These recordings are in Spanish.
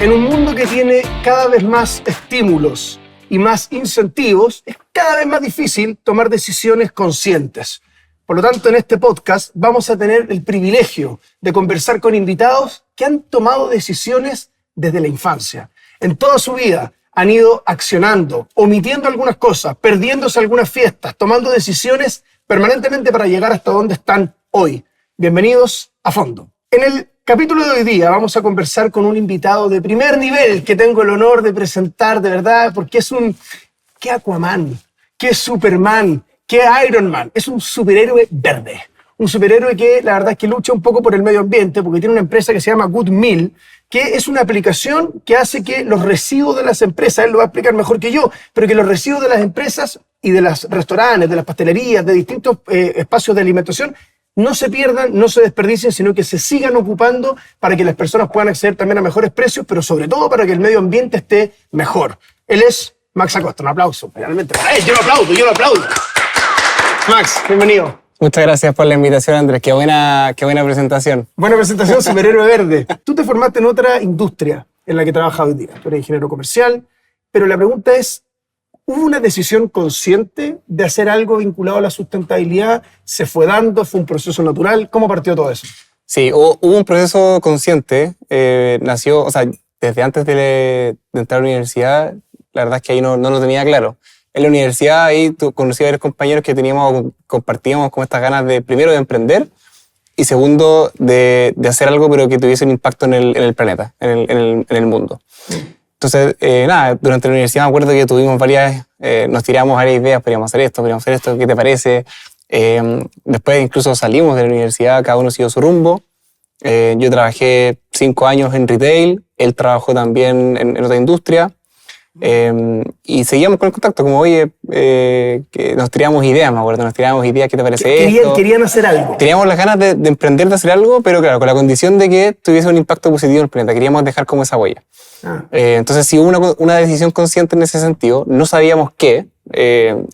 En un mundo que tiene cada vez más estímulos y más incentivos, es cada vez más difícil tomar decisiones conscientes. Por lo tanto, en este podcast vamos a tener el privilegio de conversar con invitados que han tomado decisiones desde la infancia. En toda su vida han ido accionando, omitiendo algunas cosas, perdiéndose algunas fiestas, tomando decisiones permanentemente para llegar hasta donde están hoy. Bienvenidos a Fondo. En el capítulo de hoy día vamos a conversar con un invitado de primer nivel que tengo el honor de presentar, de verdad, porque es ¿qué Aquaman? ¿Qué Superman? ¿Qué Iron Man? Es un superhéroe verde. Un superhéroe que la verdad es que lucha un poco por el medio ambiente porque tiene una empresa que se llama Good Meal, que es una aplicación que hace que los residuos de las empresas, él lo va a explicar mejor que yo, pero que los residuos de las empresas y de los restaurantes, de las pastelerías, de distintos espacios de alimentación, no se pierdan, no se desperdicien, sino que se sigan ocupando para que las personas puedan acceder también a mejores precios, pero sobre todo para que el medio ambiente esté mejor. Él es Max Acosta. Un aplauso, realmente. Yo lo aplaudo. Max, bienvenido. Muchas gracias por la invitación, Andrés. Qué buena presentación. Buena presentación, superhéroe verde. Tú te formaste en otra industria en la que trabajas hoy día. Tú eres ingeniero comercial, pero la pregunta es, ¿hubo una decisión consciente de hacer algo vinculado a la sustentabilidad? ¿Se fue dando? ¿Fue un proceso natural? ¿Cómo partió todo eso? Sí, hubo un proceso consciente. Nació, desde antes de entrar a la universidad, la verdad es que ahí no lo tenía claro. En la universidad ahí conocí a varios compañeros que compartíamos con estas ganas de, primero, de emprender y segundo, de hacer algo pero que tuviese un impacto en el planeta, en el mundo. Entonces, durante la universidad me acuerdo que tuvimos nos tiramos varias ideas, podríamos hacer esto, ¿qué te parece? Después incluso salimos de la universidad, cada uno siguió su rumbo. Yo trabajé 5 años en retail, él trabajó también en otra industria. Y seguíamos con el contacto, como oye, que nos tirábamos ideas, me acuerdo, ¿qué te parece esto? Querían hacer algo. Teníamos las ganas de emprender, de hacer algo, pero claro, con la condición de que tuviese un impacto positivo en el planeta, queríamos dejar como esa huella. Entonces sí hubo una decisión consciente en ese sentido, no sabíamos qué,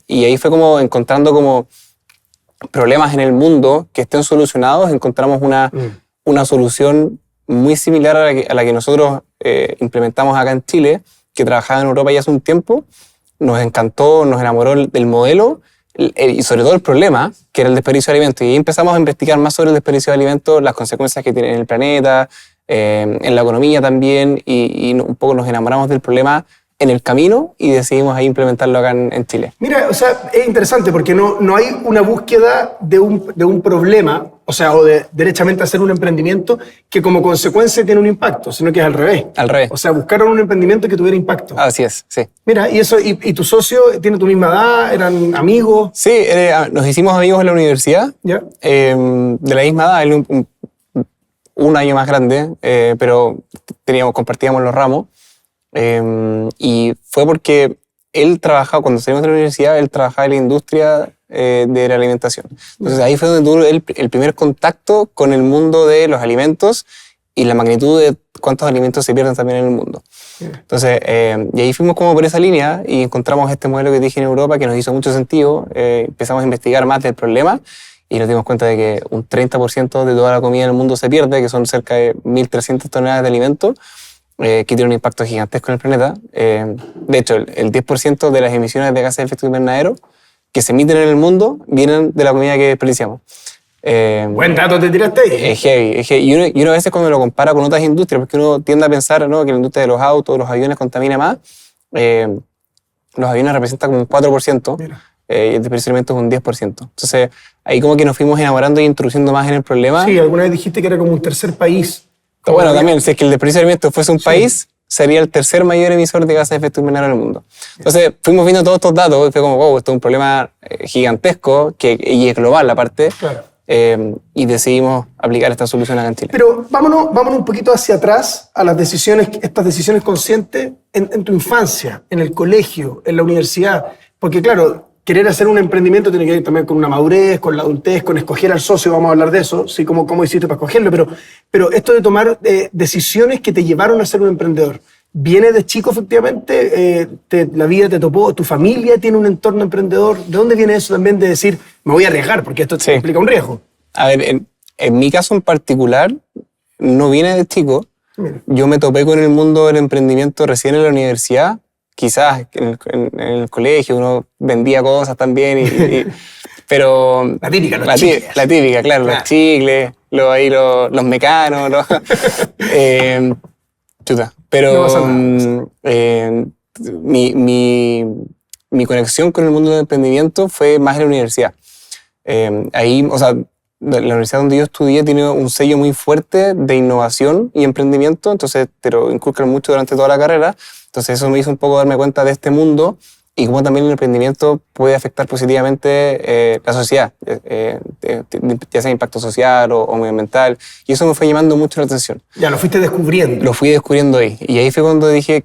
y ahí fue como encontrando como problemas en el mundo que estén solucionados, encontramos una solución muy similar a la que nosotros implementamos acá en Chile, que trabajaba en Europa ya hace un tiempo, nos encantó, nos enamoró del modelo y sobre todo el problema, que era el desperdicio de alimentos. Y ahí empezamos a investigar más sobre el desperdicio de alimentos, las consecuencias que tiene en el planeta, en la economía también, y un poco nos enamoramos del problema en el camino y decidimos ahí implementarlo acá en Chile. Mira, es interesante porque no hay una búsqueda de un problema, o de derechamente hacer un emprendimiento que como consecuencia tiene un impacto, sino que es al revés. Al revés. O sea, buscaron un emprendimiento que tuviera impacto. Así es, sí. Mira, ¿y tu socio tiene tu misma edad? ¿Eran amigos? Sí, nos hicimos amigos en la universidad. ¿Ya? De la misma edad, él un año más grande, pero compartíamos los ramos. Y fue porque él trabajaba, cuando salimos de la universidad, él trabajaba en la industria de la alimentación. Entonces ahí fue donde tuvo el primer contacto con el mundo de los alimentos y la magnitud de cuántos alimentos se pierden también en el mundo. Entonces, y ahí fuimos como por esa línea y encontramos este modelo que dije en Europa que nos hizo mucho sentido. Empezamos a investigar más del problema y nos dimos cuenta de que un 30% de toda la comida en el mundo se pierde, que son cerca de 1.300 toneladas de alimentos, que tiene un impacto gigantesco en el planeta. De hecho, el 10% de las emisiones de gases de efecto invernadero que se emiten en el mundo vienen de la comida que desperdiciamos. Buen dato te tiraste ahí. Es heavy. Y uno a veces cuando lo compara con otras industrias, porque uno tiende a pensar, ¿no?, que la industria de los autos, de los aviones contamina más. Los aviones representan como un 4%. Y el desperdicio es un 10%. Entonces, ahí como que nos fuimos enamorando y introduciendo más en el problema. Sí, alguna vez dijiste que era como un tercer país. Bueno, también, si es que el desperdicio de alimentos fuese un país, sería el tercer mayor emisor de gases de efecto invernadero en el mundo. Entonces, fuimos viendo todos estos datos y fue como, wow, esto es un problema gigantesco y es global aparte. Claro. Y decidimos aplicar esta solución acá en Chile. Pero vámonos un poquito hacia atrás a estas decisiones conscientes en tu infancia, en el colegio, en la universidad. Porque claro, querer hacer un emprendimiento tiene que ver también con una madurez, con la adultez, con escoger al socio, vamos a hablar de eso, sí, cómo hiciste para escogerlo, pero esto de tomar decisiones que te llevaron a ser un emprendedor, ¿viene de chico efectivamente? ¿La vida te topó? ¿Tu familia tiene un entorno emprendedor? ¿De dónde viene eso también de decir, me voy a arriesgar, porque esto implica un riesgo? A ver, en mi caso en particular, no viene de chico, Yo me topé con el mundo del emprendimiento recién en la universidad. Quizás en el colegio uno vendía cosas también, pero... La típica, los chicles. La típica, claro, los chicles, los mecanos, chuta. Pero no pasa nada. mi conexión con el mundo del emprendimiento fue más en la universidad. Ahí, o sea, la universidad donde yo estudié tiene un sello muy fuerte de innovación y emprendimiento, entonces te lo inculcan mucho durante toda la carrera. Entonces eso me hizo un poco darme cuenta de este mundo y cómo también el emprendimiento puede afectar positivamente la sociedad, ya sea impacto social o medioambiental. Y eso me fue llamando mucho la atención. Ya, lo fuiste descubriendo. Lo fui descubriendo ahí. Y ahí fue cuando dije,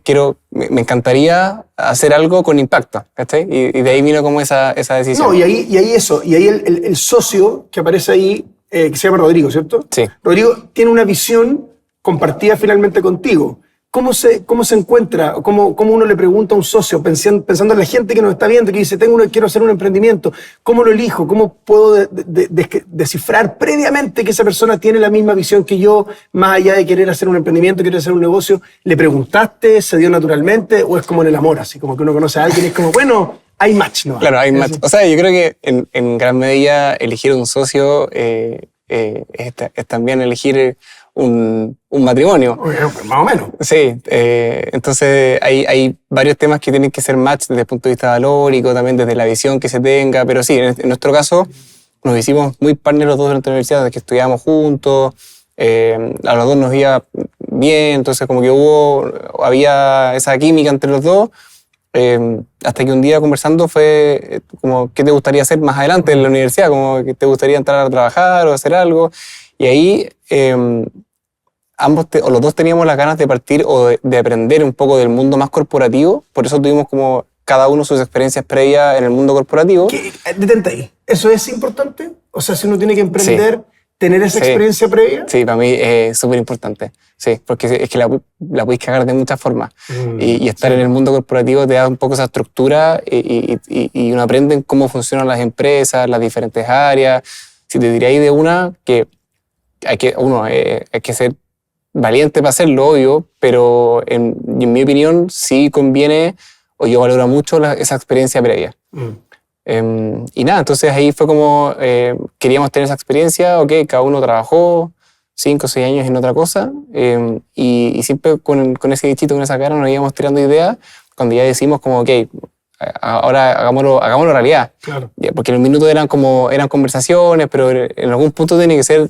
me encantaría hacer algo con impacto, ¿cachai? Y de ahí vino como esa decisión. No, y ahí el socio que aparece ahí, que se llama Rodrigo, ¿cierto? Sí. Rodrigo tiene una visión compartida finalmente contigo. ¿Cómo se encuentra? ¿Cómo uno le pregunta a un socio, pensando en la gente que nos está viendo, que dice, quiero hacer un emprendimiento? ¿Cómo lo elijo? ¿Cómo puedo descifrar previamente que esa persona tiene la misma visión que yo, más allá de querer hacer un emprendimiento, querer hacer un negocio? ¿Le preguntaste? ¿Se dio naturalmente? ¿O es como en el amor, así como que uno conoce a alguien y es como, bueno, hay match, ¿no? Claro, hay match. O sea, yo creo que en gran medida elegir un socio es también elegir un matrimonio. Más o menos. Sí, entonces hay varios temas que tienen que ser match desde el punto de vista valórico, también desde la visión que se tenga, pero sí, en nuestro caso nos hicimos muy partners los dos durante la universidad, desde que estudiábamos juntos, a los dos nos iba bien, entonces como que había esa química entre los dos, hasta que un día conversando fue como, ¿qué te gustaría hacer más adelante en la universidad? Como que te gustaría entrar a trabajar o hacer algo, y ahí... los dos teníamos las ganas de partir o de aprender un poco del mundo más corporativo, por eso tuvimos como cada uno sus experiencias previas en el mundo corporativo. Detente ahí, ¿eso es importante? O sea, si uno tiene que emprender, tener esa experiencia previa. Sí, para mí es súper importante, sí, porque es que la puedes cagar de muchas formas y estar en el mundo corporativo te da un poco esa estructura y uno aprende en cómo funcionan las empresas, las diferentes áreas. Si te diría ahí de una que hay que ser valiente para hacerlo, obvio, pero en mi opinión sí conviene, o yo valoro mucho esa experiencia previa. Y nada, entonces ahí fue como queríamos tener esa experiencia, ok, cada uno trabajó 5 o 6 años en otra cosa, y siempre con ese bichito, con esa cara nos íbamos tirando ideas, cuando ya decimos como, ok, ahora hagámoslo realidad. Claro. Porque en un minuto eran conversaciones, pero en algún punto tiene que ser,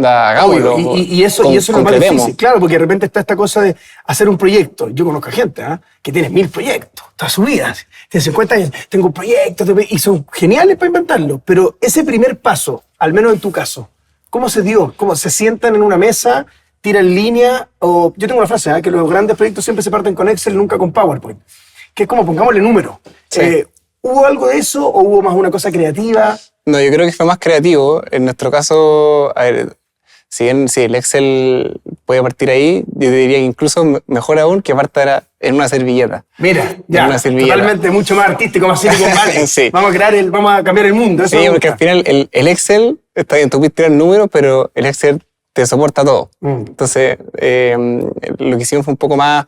hagámoslo. Y eso es lo más difícil. Claro, porque de repente está esta cosa de hacer un proyecto. Yo conozco a gente que tiene 1000 proyectos, toda su vida. Tiene 50 años, tengo un proyecto, y son geniales para inventarlo. Pero ese primer paso, al menos en tu caso, ¿cómo se dio? ¿Cómo se sientan en una mesa, tiran línea? O, yo tengo una frase, que los grandes proyectos siempre se parten con Excel, nunca con PowerPoint. Que es como, pongámosle número. Sí. ¿Hubo algo de eso o hubo más una cosa creativa? No, yo creo que fue más creativo. En nuestro caso, a ver, si el Excel puede partir ahí, yo te diría que incluso mejor aún que parta en una servilleta. Mira, ya, totalmente mucho más artístico, más Silicon Valley. Sí. Vamos a cambiar el mundo. Eso sí, porque al final el Excel, está bien, tú puedes tirar números, pero el Excel te soporta todo. Entonces, lo que hicimos fue un poco más...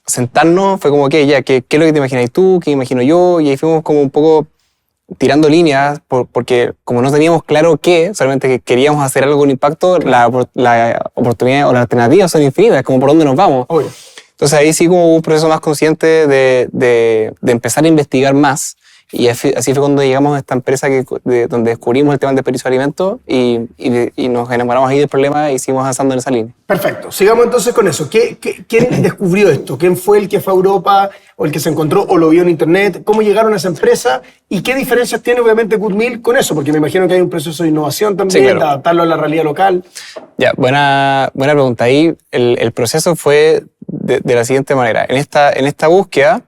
sentarnos, fue como que ya, ¿qué es lo que te imaginas tú? ¿Qué imagino yo? Y ahí fuimos como un poco tirando líneas, porque como no teníamos claro solamente que queríamos hacer algo con impacto, la oportunidad o las alternativas son infinitas, como por dónde nos vamos. Obvio. Entonces ahí sí como hubo un proceso más consciente de empezar a investigar más. Y así fue cuando llegamos a esta empresa donde descubrimos el tema del desperdicio de alimentos y nos enamoramos ahí del problema e hicimos avanzando en esa línea. Perfecto. Sigamos entonces con eso. ¿Quién descubrió esto? ¿Quién fue el que fue a Europa o el que se encontró o lo vio en internet? ¿Cómo llegaron a esa empresa? ¿Y qué diferencias tiene obviamente Good Meal con eso? Porque me imagino que hay un proceso de innovación también, sí, claro, de adaptarlo a la realidad local. Ya, buena pregunta. Ahí el proceso fue de la siguiente manera. En esta búsqueda,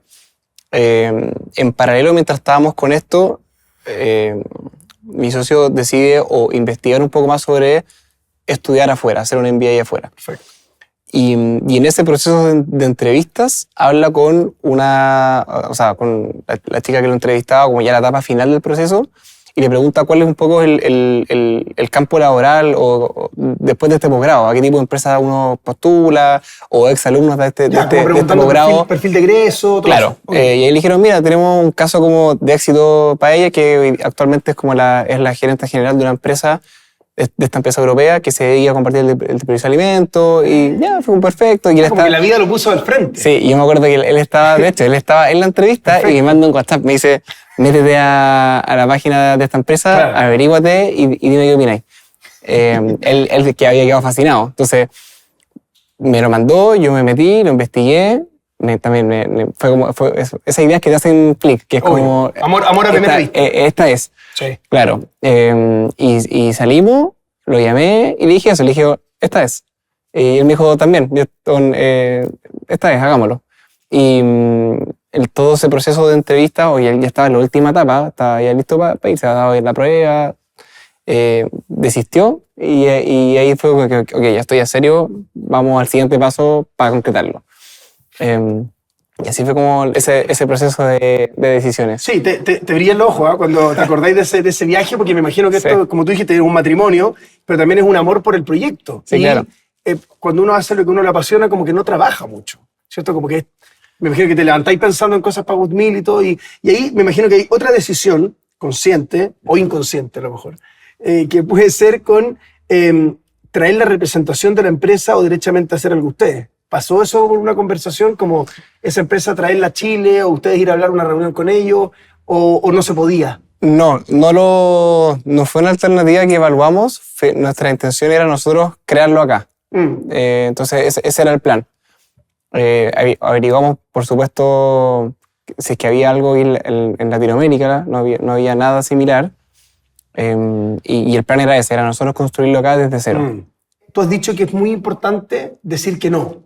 en paralelo, mientras estábamos con esto, mi socio decide investigar un poco más sobre estudiar afuera, hacer un MBA afuera. Perfecto. Y en ese proceso de entrevistas habla con con la chica que lo entrevistaba, como ya la etapa final del proceso, y le pregunta cuál es un poco el campo laboral o después de este posgrado, a qué tipo de empresa uno postula, o exalumnos de este posgrado. Perfil de egreso, todo claro, eso. Okay. Y ahí le dijeron, mira, tenemos un caso como de éxito para ella, que actualmente es como es la gerente general de una empresa, de esta empresa europea, que se dedica a compartir el desperdicio de alimentos, y ya, fue perfecto. Y como que la vida lo puso al frente. Sí, y yo me acuerdo que él estaba, de hecho, él estaba en la entrevista. Perfecto. Y me manda un WhatsApp, me dice, métete a la página de esta empresa, claro, averíguate y dime qué opináis. Él que había quedado fascinado. Entonces, me lo mandó, yo me metí, lo investigué. Fue esas ideas que te hacen clic, que es como... Amor a primera vista. Esta es. Sí. Claro. Y salimos, lo llamé y le dije eso, le dije, esta es. Y él me dijo también, esta es, hagámoslo. Y todo ese proceso de entrevista, hoy ya estaba en la última etapa, estaba ya listo para irse, ha dado la prueba, desistió y ahí fue que, ok, ya estoy a serio, vamos al siguiente paso para concretarlo. Y así fue como ese proceso de decisiones. Sí, te brilla el ojo, ¿eh? Cuando te acordáis de ese viaje, porque me imagino que esto, como tú dijiste, es un matrimonio, pero también es un amor por el proyecto. Sí, claro. Cuando uno hace lo que uno le apasiona, como que no trabaja mucho, ¿cierto? Como que me imagino que te levantáis pensando en cosas para Goodmeal y todo, y ahí me imagino que hay otra decisión, consciente o inconsciente a lo mejor, que puede ser con traer la representación de la empresa o derechamente hacer algo ustedes. ¿Pasó eso por una conversación, como esa empresa traerla a Chile o ustedes ir a hablar una reunión con ellos, o no se podía? No fue una alternativa que evaluamos. Nuestra intención era nosotros crearlo acá. Entonces ese era el plan. Averiguamos, por supuesto, si es que había algo en Latinoamérica, no había nada similar. Y el plan era ese, era nosotros construirlo acá desde cero. Tú has dicho que es muy importante decir que no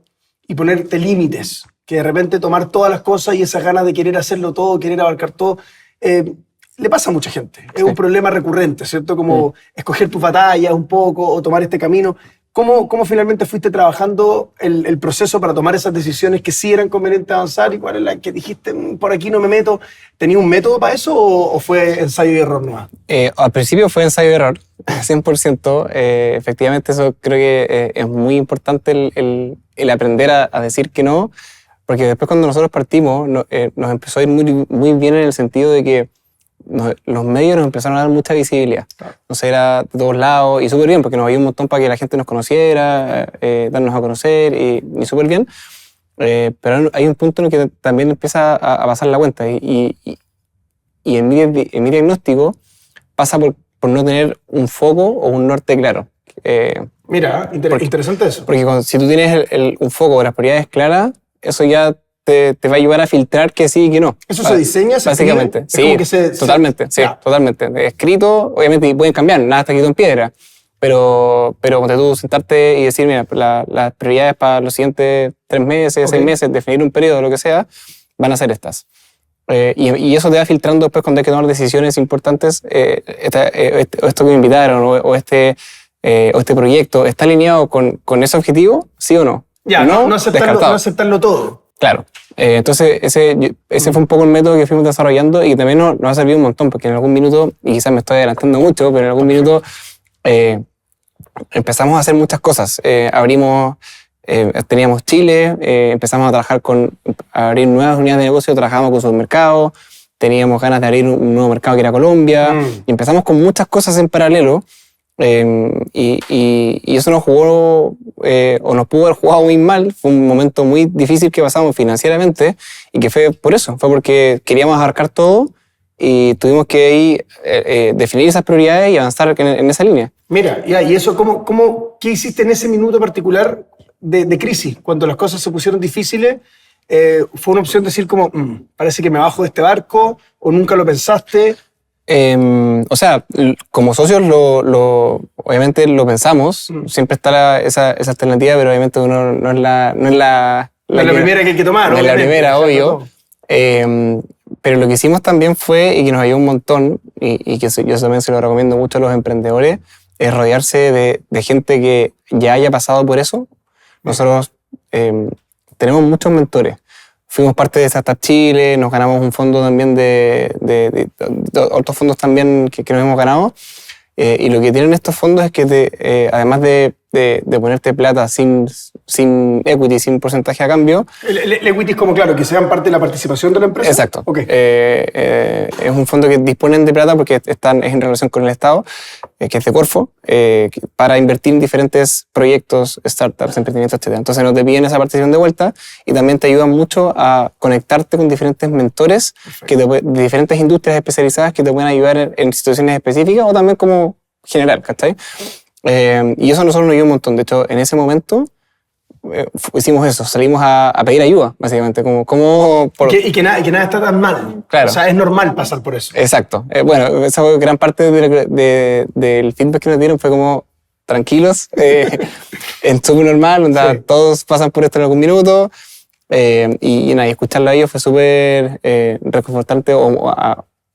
y ponerte límites, que de repente tomar todas las cosas y esas ganas de querer hacerlo todo, querer abarcar todo, le pasa a mucha gente. Es un problema recurrente, ¿cierto? Como escoger tus batallas un poco o tomar este camino. ¿Cómo finalmente fuiste trabajando el proceso para tomar esas decisiones que sí eran convenientes avanzar y cuál es la que dijiste, por aquí no me meto? ¿Tenías un método para eso o fue ensayo y error nomás? Al principio fue ensayo y error, 100%. Efectivamente eso creo que es muy importante el aprender a decir que no, porque después cuando nosotros partimos nos empezó a ir muy, muy bien en el sentido de que los medios nos empezaron a dar mucha visibilidad. Claro. Entonces era de todos lados y súper bien, porque nos había un montón para que la gente nos conociera, darnos a conocer y súper bien. Pero hay un punto en el que también empieza a pasar la cuenta y en mi diagnóstico pasa por no tener un foco o un norte claro. Mira, interesante eso. Porque si tú tienes un foco o las prioridades claras, eso ya te va a ayudar a filtrar que sí y que no. ¿Eso se diseña? Básicamente, sí, totalmente. Escrito, obviamente pueden cambiar, nada está escrito en piedra, pero cuando tú sentarte y decir, mira, las prioridades para los siguientes 3 meses, 6 meses, definir un periodo, lo que sea, van a ser estas. Y eso te va filtrando después cuando hay que tomar decisiones importantes. Esto que me invitaron o este proyecto, ¿está alineado con ese objetivo? ¿Sí o no? Ya, no aceptarlo todo. Claro. Entonces, ese fue un poco el método que fuimos desarrollando y también nos ha servido un montón, porque en algún minuto, y quizás me estoy adelantando mucho, pero en algún minuto empezamos a hacer muchas cosas. Teníamos Chile, empezamos a trabajar a abrir nuevas unidades de negocio, trabajábamos con supermercados, teníamos ganas de abrir un nuevo mercado que era Colombia, y empezamos con muchas cosas en paralelo. Y eso nos jugó, o nos pudo haber jugado muy mal. Fue un momento muy difícil que pasamos financieramente y que fue por eso, fue porque queríamos abarcar todo y tuvimos que ahí, definir esas prioridades y avanzar en esa línea. Mira, y eso, ¿qué hiciste en ese minuto particular de crisis? Cuando las cosas se pusieron difíciles, ¿fue una opción decir como, parece que me bajo de este barco o nunca lo pensaste? O sea, como socios obviamente lo pensamos, siempre está esa alternativa, pero obviamente uno no es la primera que hay que tomar. No es la primera, obvio. Pero lo que hicimos también fue, y que nos ayudó un montón, y que yo también se lo recomiendo mucho a los emprendedores, es rodearse de gente que ya haya pasado por eso. Nosotros tenemos muchos mentores. fuimos parte de Startup Chile, nos ganamos un fondo también de otros fondos también que nos hemos ganado. Y lo que tienen estos fondos es que además de ponerte plata sin equity, sin porcentaje a cambio. El equity es como, claro, que sean parte de la participación de la empresa. Exacto. Okay. Es un fondo que disponen de plata porque es en relación con el Estado, que es de Corfo, para invertir en diferentes proyectos, startups, emprendimientos, etc. Entonces no te piden esa participación de vuelta y también te ayudan mucho a conectarte con diferentes mentores de diferentes industrias especializadas que te pueden ayudar en situaciones específicas o también como general, ¿cachai? Y eso a nosotros nos ayudó un montón. De hecho, en ese momento hicimos eso, salimos a pedir ayuda, básicamente. Y que nada está tan mal. Claro. O sea, es normal pasar por eso. Exacto. Bueno, esa fue gran parte del feedback que nos dieron, fue como, tranquilos, es súper normal, sí. Todos pasan por esto en algún minuto. Y nada, y escucharlo a ellos fue súper reconfortante, o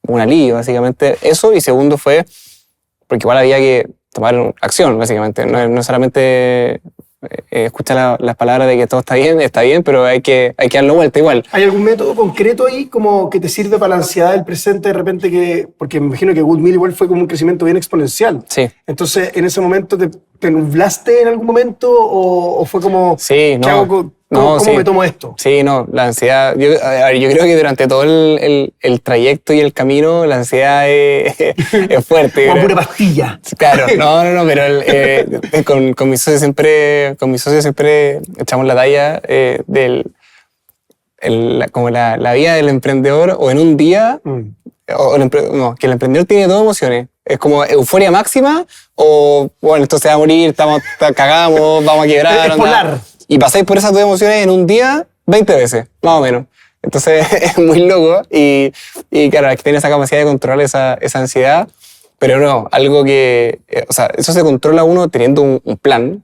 un alivio, básicamente. Eso, y segundo fue, porque igual había que tomar acción, básicamente. No solamente escuchar las palabras de que todo está bien, pero hay que darlo vuelta igual. ¿Hay algún método concreto ahí como que te sirve para la ansiedad del presente de repente? Porque me imagino que Goodmill igual fue como un crecimiento bien exponencial. Sí. Entonces, ¿en ese momento te nublaste en algún momento o fue como, sí, ¿qué hago? ¿Cómo me tomo esto? Sí, no, la ansiedad, yo creo que durante todo el trayecto y el camino, la ansiedad es fuerte. Como pura pastilla. Claro, no, pero con mis socios siempre echamos la talla como la vida del emprendedor, o en un día, que el emprendedor tiene dos emociones. Es como euforia máxima, o bueno, esto se va a morir, cagamos, vamos a quebrar. Es polar. Y pasáis por esas dos emociones en un día 20 veces, más o menos. Entonces es muy loco y claro, hay que tener esa capacidad de controlar esa ansiedad, pero no, algo que, o sea, eso se controla uno teniendo un plan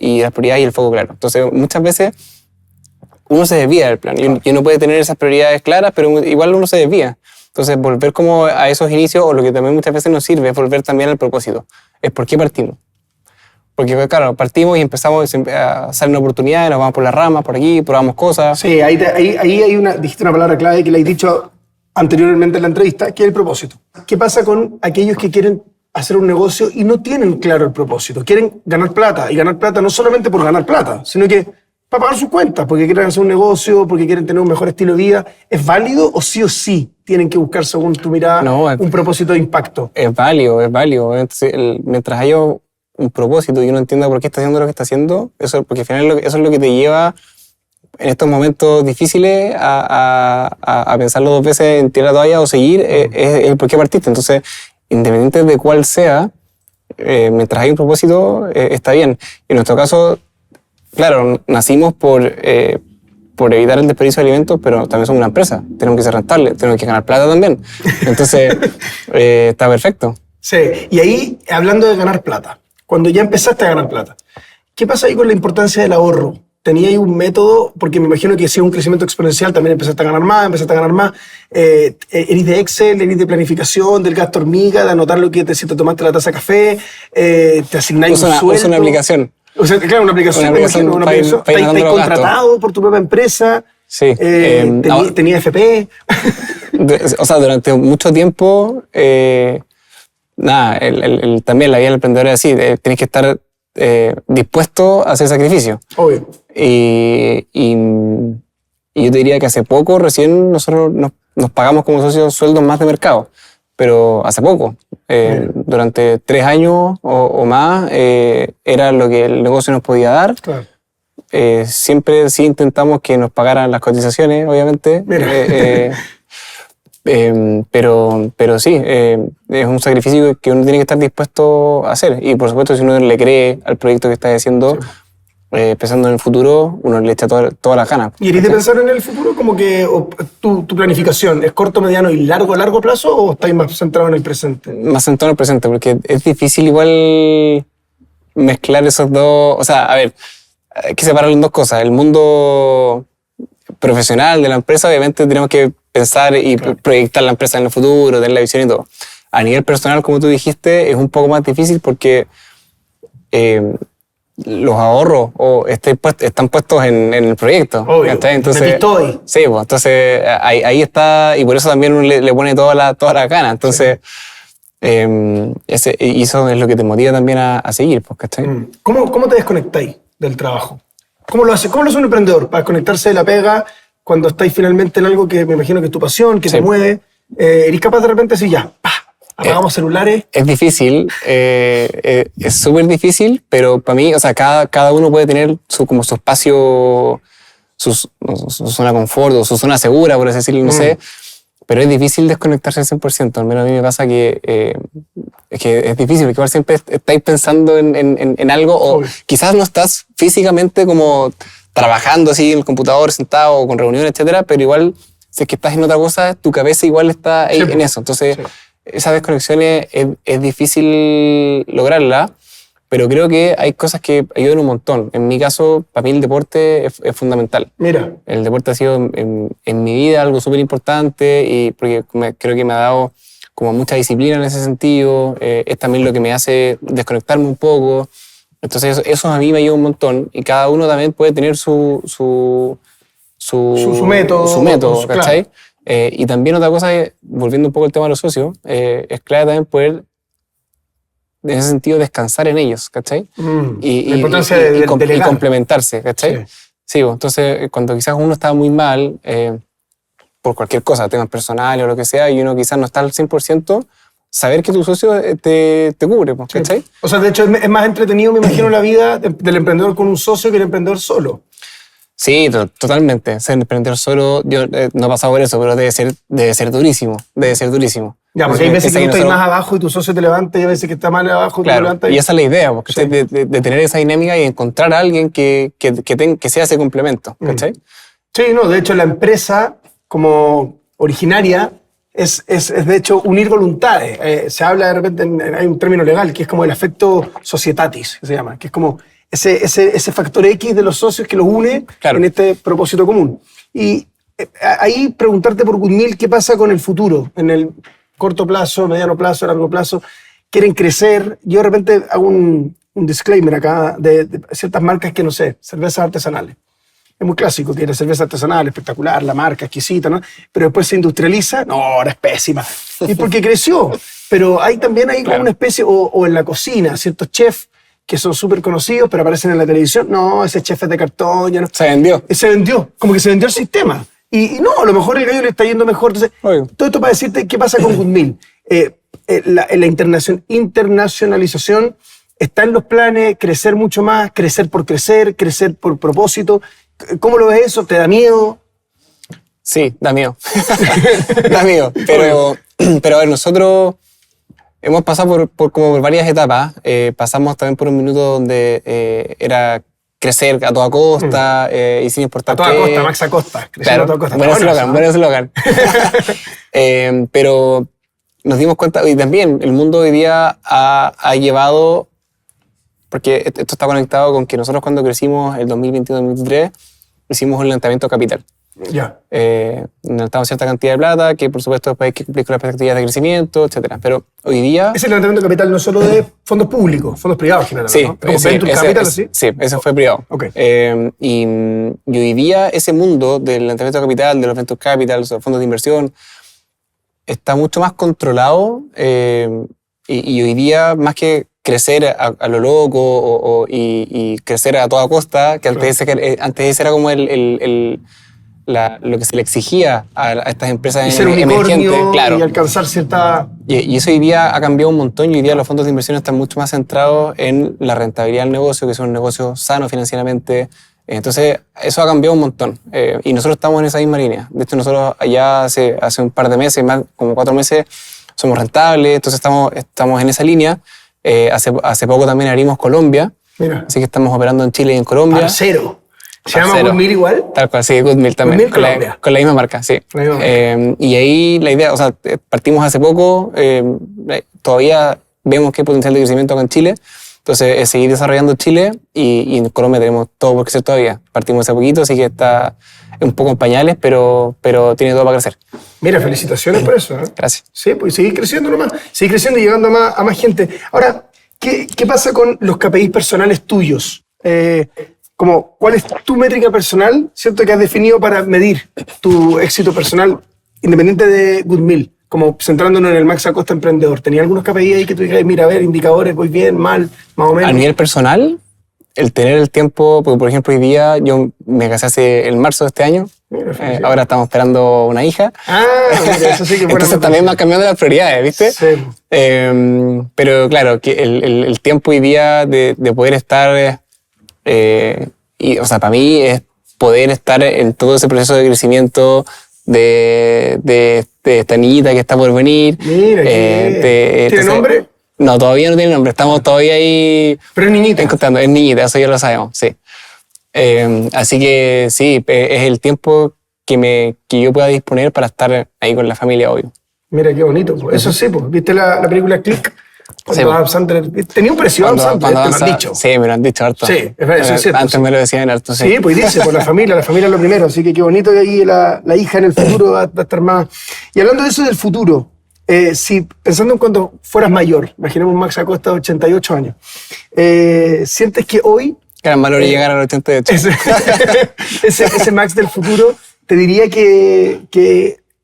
y las prioridades y el foco claro. Entonces muchas veces uno se desvía del plan y uno puede tener esas prioridades claras, pero igual uno se desvía. Entonces volver como a esos inicios, o lo que también muchas veces nos sirve, es volver también al propósito. Es por qué partimos. Porque, claro, partimos y empezamos a hacer una oportunidad, nos vamos por las ramas, por aquí, probamos cosas. Sí, ahí dijiste una palabra clave que le he dicho anteriormente en la entrevista, que es el propósito. ¿Qué pasa con aquellos que quieren hacer un negocio y no tienen claro el propósito? Quieren ganar plata, y ganar plata no solamente por ganar plata, sino que para pagar sus cuentas, porque quieren hacer un negocio, porque quieren tener un mejor estilo de vida. ¿Es válido o sí tienen que buscar, según tu mirada, un propósito de impacto? Es válido. Entonces, mientras haya un propósito y uno entienda por qué está haciendo lo que está haciendo, porque al final eso es lo que te lleva en estos momentos difíciles a pensarlo dos veces en tirar la toalla o seguir, es el por qué partiste. Entonces, independiente de cuál sea, mientras hay un propósito, está bien. En nuestro caso, claro, nacimos por evitar el desperdicio de alimentos, pero también somos una empresa, tenemos que ser rentables, tenemos que ganar plata también. Entonces, está perfecto. Sí, y ahí, hablando de ganar plata, cuando ya empezaste a ganar plata, ¿qué pasa ahí con la importancia del ahorro? ¿Tenía ahí un método? Porque me imagino que si es un crecimiento exponencial también empezaste a ganar más. ¿Eres de Excel, eres de planificación, del gasto hormiga, de anotar lo que si te tomaste la taza de café, te asignáis un sueldo? Usa una aplicación. O sea, claro, una aplicación. ¿Estás contratado por tu propia empresa? Sí. ¿Tenía FP? O sea, durante mucho tiempo... también la vida del emprendedor es así, tienes que estar dispuesto a hacer sacrificio. Obvio. Y yo te diría que hace poco recién nosotros nos pagamos como socios sueldos más de mercado, pero hace poco, durante 3 años o más, era lo que el negocio nos podía dar. Claro. Siempre sí intentamos que nos pagaran las cotizaciones, obviamente. Pero sí, es un sacrificio que uno tiene que estar dispuesto a hacer. Y por supuesto, si uno le cree al proyecto que está haciendo, pensando en el futuro, uno le echa todas las ganas. ¿Y eres de pensar en el futuro como que tu planificación es corto, mediano y largo plazo, o estás más centrado en el presente? Más centrado en el presente, porque es difícil igual mezclar esos dos. O sea, a ver, hay que separar las dos cosas. El mundo profesional de la empresa, obviamente tenemos que pensar y proyectar la empresa en el futuro, tener la visión y todo. A nivel personal, como tú dijiste, es un poco más difícil porque los ahorros o están puestos en el proyecto. Obvio, Entonces, me estoy. sí, pues, entonces ahí está, y por eso también uno le pone toda la gana. Entonces, y eso es lo que te motiva también a seguir, pues, ¿cachai? ¿Cómo te desconectáis del trabajo? ¿Cómo lo hace un emprendedor para desconectarse de la pega cuando estáis finalmente en algo que me imagino que es tu pasión, que Sí. te mueve? ¿Eres capaz de repente decir ya, apagamos celulares? Es difícil, es súper difícil, pero para mí, o sea, cada uno puede tener como su espacio, su zona de confort o su zona segura, por así decirlo, no sé, pero es difícil desconectarse al 100%, al menos a mí me pasa que es difícil, porque igual siempre estáis pensando en algo, o Obvio. quizás no estás físicamente como trabajando así en el computador, sentado, o con reuniones, etcétera, pero igual, si es que estás en otra cosa, tu cabeza igual está ahí Sí, en eso, entonces... sí. Esa desconexión es difícil lograrla, pero creo que hay cosas que ayudan un montón. En mi caso, para mí el deporte es fundamental. Mira, El deporte ha sido en mi vida algo súper importante y porque creo que me ha dado como mucha disciplina en ese sentido. Es también lo que me hace desconectarme un poco. Entonces eso a mí me ayuda un montón y cada uno también puede tener su método. su método, Claro. ¿cachai? Y también otra cosa, volviendo un poco al tema de los socios, es clave también poder, en ese sentido, descansar en ellos, ¿cachai? la importancia de y delegar. complementarse, ¿cachai? Sí, pues, entonces cuando quizás uno está muy mal, por cualquier cosa, temas personales o lo que sea, y uno quizás no está al 100%, saber que tu socio te cubre, pues, ¿cachai? O sea, de hecho, es más entretenido, me imagino, la vida del emprendedor con un socio que el emprendedor solo. Sí, totalmente. Ser emprendedor solo, yo no he pasado por eso, pero debe ser durísimo. Debe ser durísimo. Ya, porque hay veces que tú estás nosotros- más abajo y tu socio te levanta, y hay veces que está más abajo y tú te Claro, levantas. y esa es la idea, porque Sí. de tener esa dinámica y encontrar a alguien que sea ese complemento, ¿cachai? Sí, no, de hecho la empresa como originaria es de hecho unir voluntades. Se habla de repente, hay un término legal que es como el afecto societatis, que se llama, que es como ese factor X de los socios que los une Claro. en este propósito común. Y ahí preguntarte por Goodmeal, ¿qué pasa con el futuro? En el corto plazo, mediano plazo, largo plazo, quieren crecer. Yo de repente hago un disclaimer acá de ciertas marcas que, no sé, cervezas artesanales. Es muy clásico, tiene cerveza artesanal, espectacular, la marca exquisita, ¿no? Pero después se industrializa, no, ahora es pésima. Y porque creció. Pero hay también como Claro. una especie, o en la cocina, ciertos chefs que son súper conocidos, pero aparecen en la televisión. No, ese chef es de cartón, ya no. Se vendió. Se vendió, como que se vendió el sistema. Y no, a lo mejor el gallo le está yendo mejor. Entonces, Obvio. todo esto para decirte qué pasa con Goodmeal. La internacionalización está en los planes, crecer mucho más, crecer por propósito. ¿Cómo lo ves eso? ¿Te da miedo? Sí, da miedo. Da miedo. Pero a ver, nosotros hemos pasado por varias etapas. Pasamos también por un minuto donde era crecer a toda costa y sin importar A toda qué. costa, Max Acosta. Crecer Claro, a toda costa. buen Está eslogan, bueno buen eslogan. Pero nos dimos cuenta, y también el mundo hoy día ha llevado, porque esto está conectado con que nosotros cuando crecimos el 2021-2023 hicimos un levantamiento de capital. eso. Ya. Levantamos cierta cantidad de plata, que por supuesto después hay que cumplir con las expectativas de crecimiento, etc. Pero hoy día... Ese levantamiento de capital no es solo de fondos públicos, fondos privados generalmente, Sí, ¿no? Como Venture Capital, ¿sí? sí, ese fue privado. Ok. Y hoy día ese mundo del levantamiento de capital, de los venture capital, los fondos de inversión, está mucho más controlado y hoy día, más que crecer a lo loco y crecer a toda costa, que antes ese era como lo que se le exigía a estas empresas Y ser emergentes. unicornio Claro. y alcanzar cierta... Y eso hoy día ha cambiado un montón y hoy día los fondos de inversión están mucho más centrados en la rentabilidad del negocio, que es un negocio sano financieramente. Entonces, eso ha cambiado un montón. Y nosotros estamos en esa misma línea. De hecho, nosotros allá hace un par de meses, más como 4 meses, somos rentables, entonces estamos en esa línea. Hace poco también abrimos Colombia, Mira, así que estamos operando en Chile y en Colombia. parcero. ¿Se llama Parcero. Goodmeal igual? Tal cual, sí, Goodmeal también. Goodmeal Colombia. Con la misma marca, sí. La misma marca. Y ahí la idea, o sea, partimos hace poco, todavía vemos que hay potencial de crecimiento acá en Chile, entonces seguir desarrollando Chile y en Colombia tenemos todo por crecer todavía. Partimos hace poquito, así que está un poco en pañales, pero tiene todo para crecer. Mira, felicitaciones por eso, ¿eh? Gracias. Sí, pues seguir creciendo nomás, seguir creciendo y llegando a más gente. Ahora, ¿Qué pasa con los KPIs personales tuyos? Como, ¿cuál es tu métrica personal, cierto, que has definido para medir tu éxito personal independiente de Goodmill? Como centrándonos en el Max Acosta emprendedor. ¿Tenía algunos KPI ahí que tú digas, mira, a ver, indicadores, voy bien, mal, más o menos? A nivel personal, el tener el tiempo, porque por ejemplo hoy día yo me casé en marzo de este año, ahora estamos esperando una hija. Mira, eso sí que entonces también va cambiando las prioridades, ¿viste? Sí. Pero claro, que el tiempo hoy día de poder estar, o sea, para mí es poder estar en todo ese proceso de crecimiento de esta niñita que está por venir. Mira, ¿tiene nombre? No, todavía no tiene nombre, estamos todavía ahí. Pero es niñita. Encontrando. Es niñita, eso ya lo sabemos, sí. Así que sí, es el tiempo que yo pueda disponer para estar ahí con la familia, obvio. Mira, qué bonito. Eso sí, pues. ¿Viste la película Click? Sí, Adam Sandler, tenía un parecido a Adam Sandler, te lo han dicho. Sí, me lo han dicho harto. Sí, es cierto. Antes me lo decían harto, sí. Sí, pues dice, por la familia es lo primero, así que qué bonito que ahí la hija en el futuro va a estar más... Y hablando de eso del futuro, si pensando en cuando fueras mayor, imaginemos un Max Acosta de 88 años, ¿sientes que hoy... Gran valor llegar a los 88. ese Max del futuro te diría que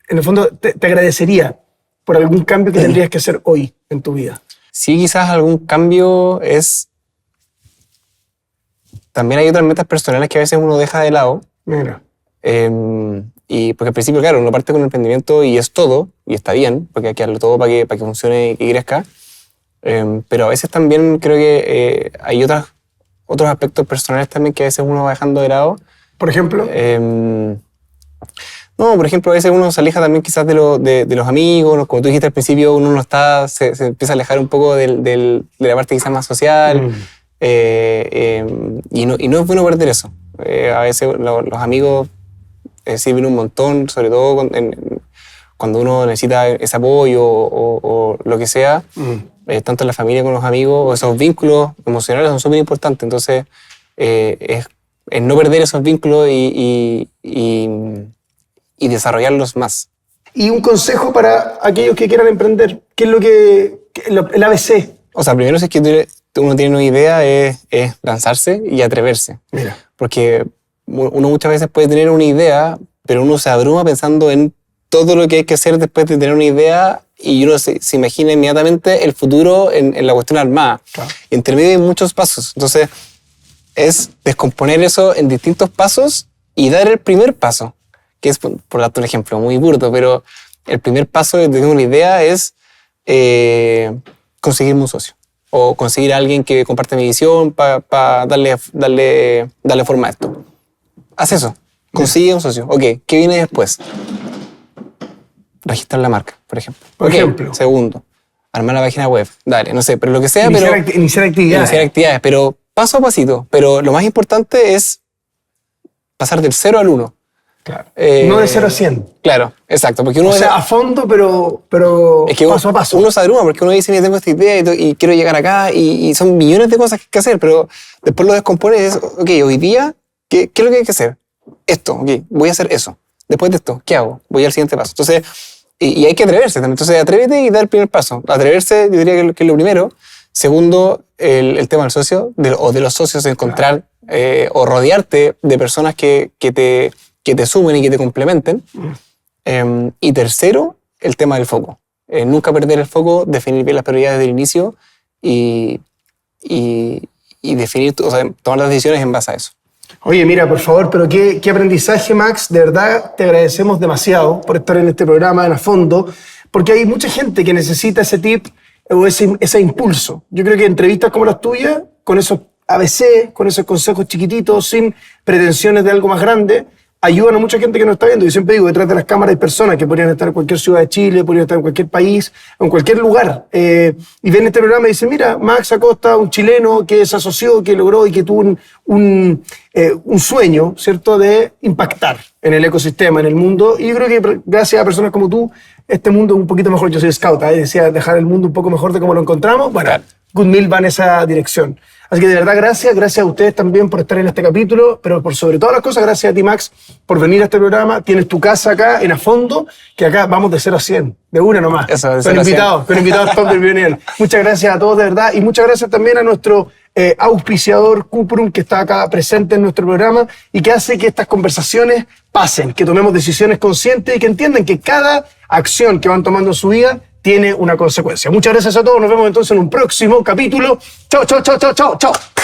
en el fondo te agradecería por algún cambio que tendrías que hacer hoy en tu vida? Sí, quizás algún cambio es... También hay otras metas personales que a veces uno deja de lado. Mira. Y porque al principio, claro, uno parte con el emprendimiento y es todo, y está bien, porque hay que darle todo para que funcione y crezca. Pero a veces también creo que hay otros aspectos personales también que a veces uno va dejando de lado. ¿Por ejemplo? No, por ejemplo, a veces uno se aleja también quizás de los amigos, como tú dijiste al principio, uno no se empieza a alejar un poco de la parte quizás más social, y no es bueno perder eso. A veces los amigos sirven un montón, sobre todo cuando uno necesita ese apoyo o lo que sea, tanto en la familia como los amigos, esos vínculos emocionales son súper importantes, entonces es no perder esos vínculos y desarrollarlos más. Y un consejo para aquellos que quieran emprender, ¿qué es el ABC? O sea, primero si es que uno tiene una idea es lanzarse y atreverse. Mira. Porque uno muchas veces puede tener una idea, pero uno se abruma pensando en todo lo que hay que hacer después de tener una idea y uno se imagina inmediatamente el futuro en la cuestión armada. Claro. Entre medio hay muchos pasos. Entonces, es descomponer eso en distintos pasos y dar el primer paso. Que es, por darte un ejemplo muy burdo, pero el primer paso de tener una idea es conseguirme un socio o conseguir a alguien que comparte mi visión para darle forma a esto. Haz eso, consigue un socio. Ok, ¿qué viene después? Registrar la marca, por ejemplo. Por ejemplo. Segundo, armar la página web. Dale, no sé, pero lo que sea. Iniciar actividades. Iniciar actividades, pero paso a pasito. Pero lo más importante es pasar del 0 al 1. Claro. No de 0 a 100. Claro, exacto. Porque uno a fondo, pero es que paso a paso. Uno se abruma porque uno dice, mira, tengo esta idea y quiero llegar acá y son millones de cosas que hacer, pero después lo descompones y es, ok, hoy día, ¿qué es lo que hay que hacer? Esto, ok, voy a hacer eso. Después de esto, ¿qué hago? Voy al siguiente paso. Entonces, y hay que atreverse también. Entonces, atrévete y dar el primer paso. Atreverse, yo diría que es lo primero. Segundo, el tema del socio, o de los socios, encontrar o rodearte de personas que te sumen y que te complementen. Y tercero, el tema del foco. Nunca perder el foco, definir bien las prioridades del inicio y definir, o sea, tomar las decisiones en base a eso. Oye, mira, por favor, pero qué aprendizaje, Max. De verdad, te agradecemos demasiado por estar en este programa en A Fondo, porque hay mucha gente que necesita ese tip o ese impulso. Yo creo que entrevistas como las tuyas, con esos ABC, con esos consejos chiquititos, sin pretensiones de algo más grande, ayudan a mucha gente que nos está viendo. Yo siempre digo, detrás de las cámaras hay personas que podrían estar en cualquier ciudad de Chile, podrían estar en cualquier país, en cualquier lugar. Y ven este programa y dicen, mira, Max Acosta, un chileno que se asoció, que logró y que tuvo un sueño, ¿cierto?, de impactar en el ecosistema, en el mundo. Y yo creo que gracias a personas como tú, este mundo es un poquito mejor. Yo soy scout, decía, dejar el mundo un poco mejor de cómo lo encontramos. Bueno, claro. Good Meal va en esa dirección. Así que de verdad, gracias a ustedes también por estar en este capítulo, pero por sobre todas las cosas, gracias a ti, Max, por venir a este programa. Tienes tu casa acá en Afondo, que acá vamos de 0 a 100, de una nomás. Eso, de 0 Pero a 100. invitados top del nivel. Muchas gracias a todos, de verdad, y muchas gracias también a nuestro auspiciador Cuprum, que está acá presente en nuestro programa y que hace que estas conversaciones pasen, que tomemos decisiones conscientes y que entiendan que cada acción que van tomando en su vida tiene una consecuencia. Muchas gracias a todos. Nos vemos entonces en un próximo capítulo. Chao, chao, chao, chao, chao, chao.